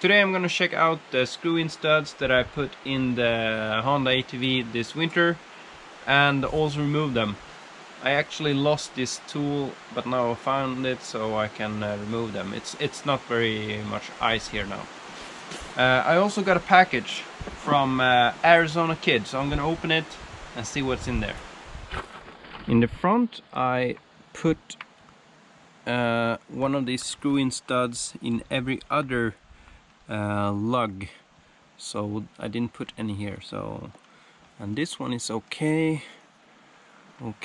Today I'm gonna check out the screw-in studs that I put in the Honda ATV this winter and also remove them. I actually lost this tool, but now I found it so I can remove them. It's not very much ice here now. I also got a package from Arizona Kid, so I'm gonna open it and see what's in there. In the front I put one of these screw-in studs in every other lug, so I didn't put any here. So, and this one is okay. This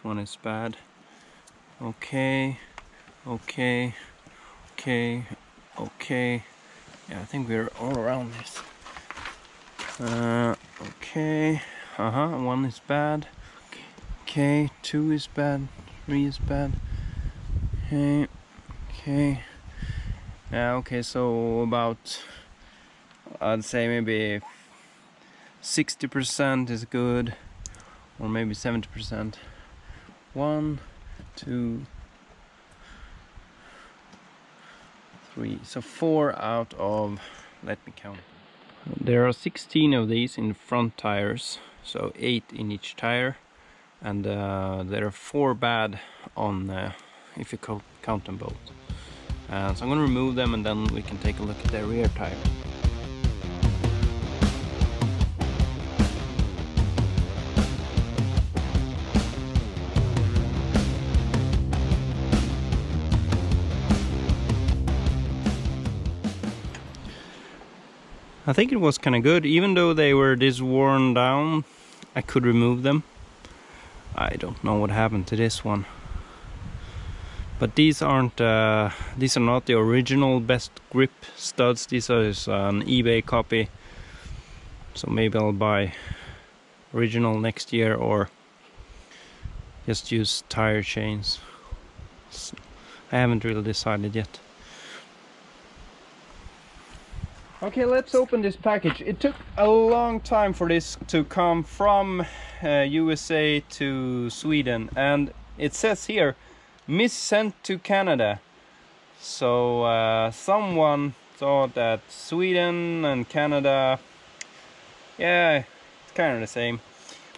one is bad. Okay. Yeah, I think we're all around this. Okay. One is bad. Okay, 2 is bad. 3 is bad. Okay. Yeah, okay, so about, I'd say maybe 60% is good, or maybe 70%. 1, 2, 3, so 4 out of, let me count. There are 16 of these in the front tires, so 8 in each tire, and there are 4 bad on if you count them both. So I'm going to remove them and then we can take a look at the rear tire. I think it was kind of good, even though they were this worn down. I could remove them. I don't know what happened to this one, but these aren't. These are not the original best grip studs. These are an eBay copy. So maybe I'll buy original next year or just use tire chains. I haven't really decided yet. Okay, let's open this package. It took a long time for this to come from USA to Sweden, and it says here missent to Canada. So someone thought that Sweden and Canada, yeah, it's kind of the same.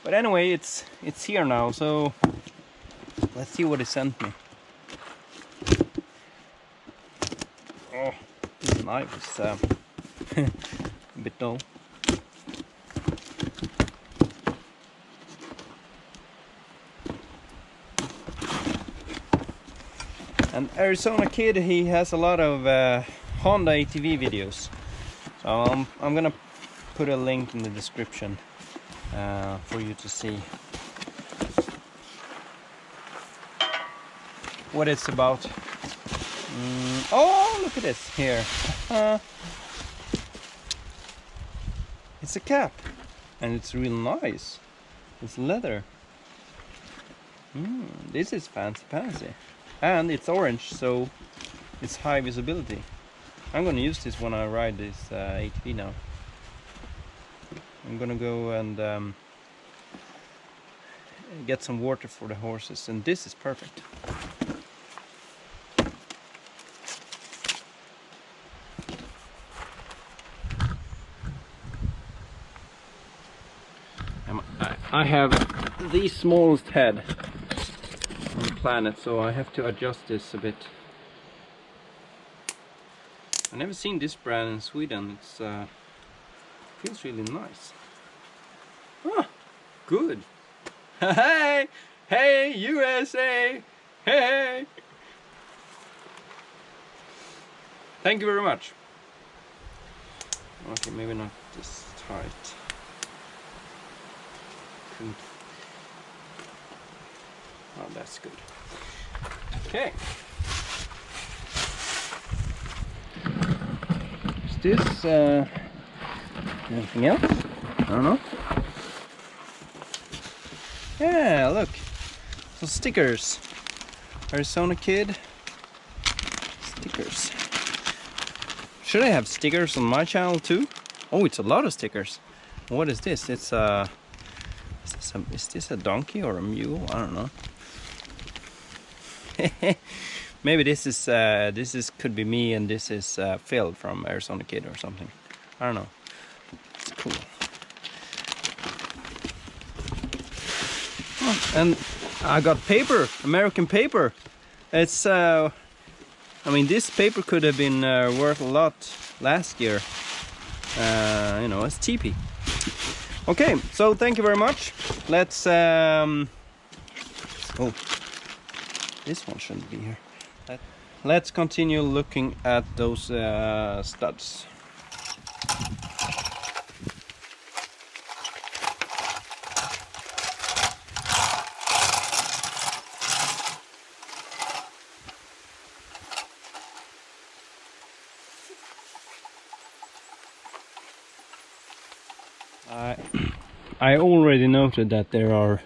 But anyway, it's here now, so let's see what it sent me. Oh, this knife is a bit dull. And Arizona Kid, he has a lot of Honda ATV videos, so I'm gonna put a link in the description for you to see what it's about. Oh, look at this here. It's a cap, and it's real nice. It's leather. This is fancy. And it's orange, so it's high visibility. I'm gonna use this when I ride this ATV now. I'm gonna go and get some water for the horses, and this is perfect. I have the smallest head on the planet, so I have to adjust this a bit. I've never seen this brand in Sweden. It's feels really nice. Ah, good. Hey, USA! Hey! Thank you very much. Okay, maybe not this tight. Oh, that's good. Okay. Is this anything else? I don't know. Yeah, look. Some stickers. Arizona Kid. Stickers. Should I have stickers on my channel too? Oh, it's a lot of stickers. What is this? It's is this a donkey or a mule? I don't know. Maybe this is could be me, and this is Phil from Arizona Kid or something. I don't know. It's cool. Oh, and I got paper, American paper. It's I mean, this paper could have been worth a lot last year. You know, it's cheapy. Okay, so thank you very much. Let's oh, this one shouldn't be here. Let's continue looking at those studs. I already noted that there are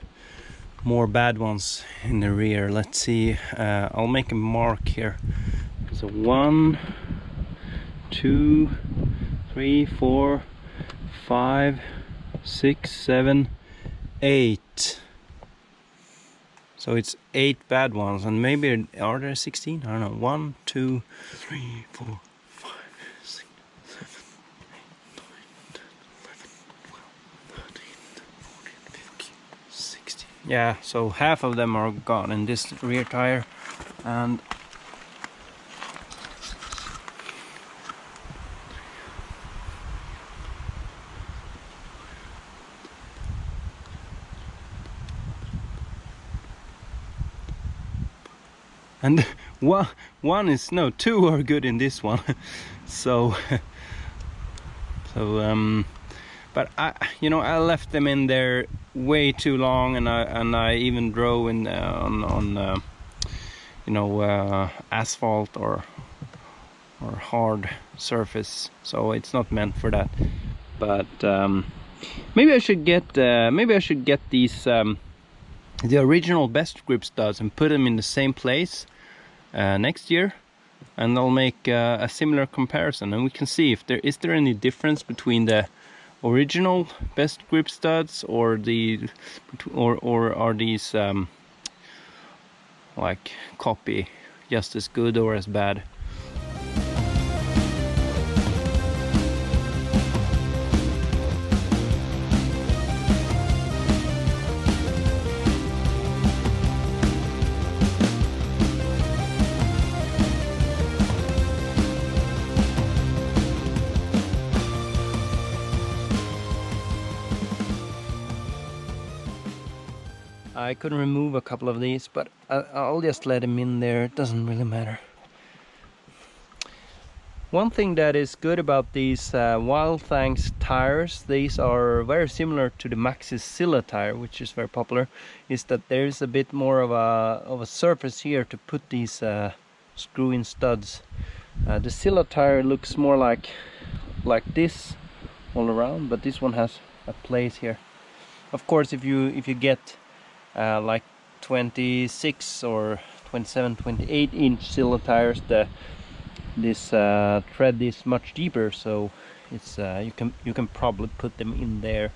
more bad ones in the rear. Let's see, I'll make a mark here. So 1, 2, 3, 4, 5, 6, 7, 8. So it's 8 bad ones, and maybe are there 16? I don't know. 1, 2, 3, 4, 5, 6, 7, 8, 9, 10, 11, 12, 13, 14, 15, 16. Yeah, so half of them are gone in this rear tire, and one is, no, 2 are good in this one. so but I left them in there way too long, and I even drove in on asphalt or hard surface, so it's not meant for that. But maybe I should get these the original best grip studs and put them in the same place next year, and I'll make a similar comparison, and we can see if there is any difference between the original best grip studs or are these like copy just as good or as bad. I couldn't remove a couple of these, but I'll just let them in there. It doesn't really matter. One thing that is good about these Wild Thanks tires, these are very similar to the Maxxis Silla tire, which is very popular, is that there's a bit more of a surface here to put these screw-in studs. The Silla tire looks more like this all around, but this one has a place here. Of course, if you get like 26 or 27, 28 inch Silla tires, this tread is much deeper, so it's you can probably put them in there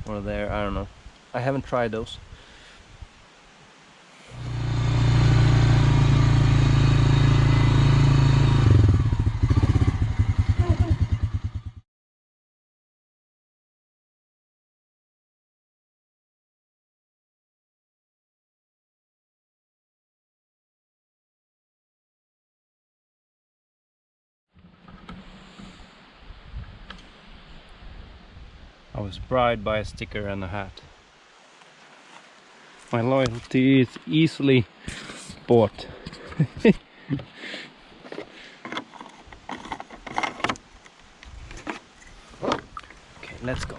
or there. I don't know. I haven't tried those. I was bribed by a sticker and a hat. My loyalty is easily bought. Okay, let's go.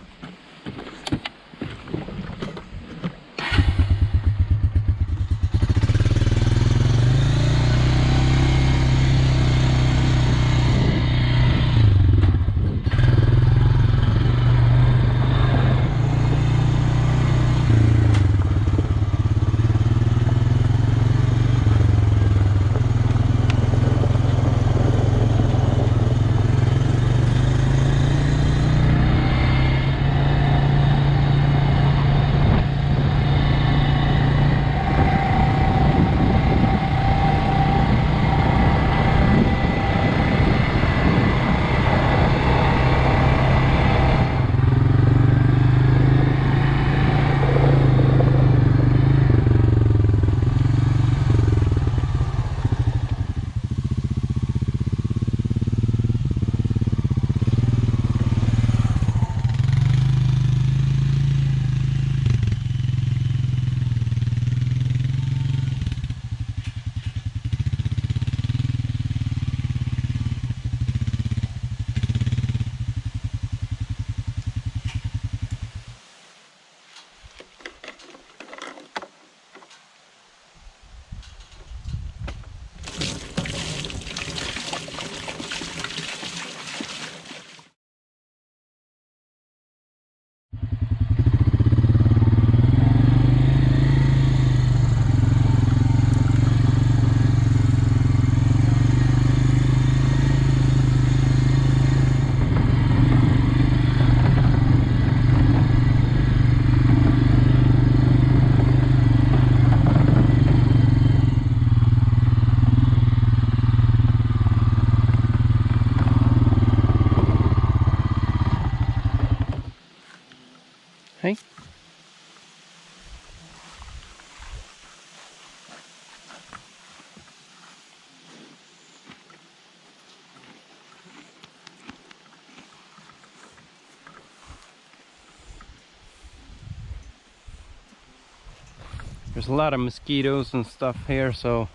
There's a lot of mosquitoes and stuff here, so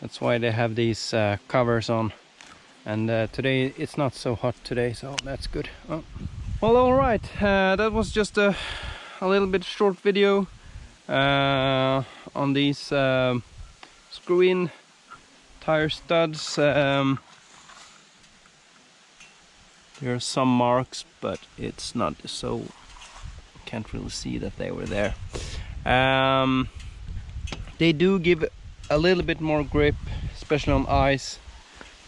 that's why they have these covers on. And today it's not so hot today, so that's good. Oh. Well, all right, that was just a little bit short video on these screw-in tire studs. There are some marks, but it's not so, can't really see that they were there. They do give a little bit more grip, especially on ice,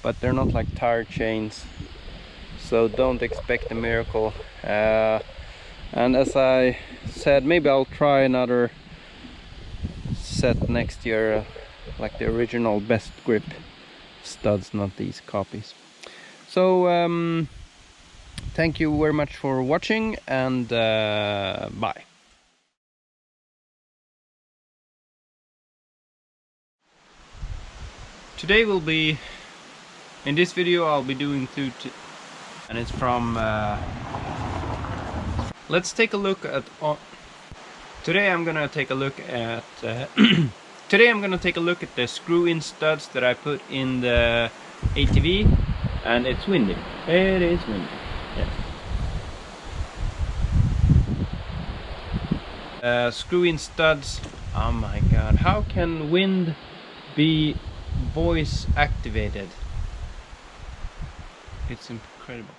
but they're not like tire chains, so don't expect a miracle. And as I said, maybe I'll try another set next year, like the original best grip studs, not these copies. So thank you very much for watching, and bye. Today will be, in this video I'll be doing and it's from let's take a look at today I'm gonna take a look at today I'm gonna take a look at the screw-in studs that I put in the ATV, and it's windy. It is windy. Yes. Screw-in studs. Oh my god, how can wind be voice activated? It's incredible.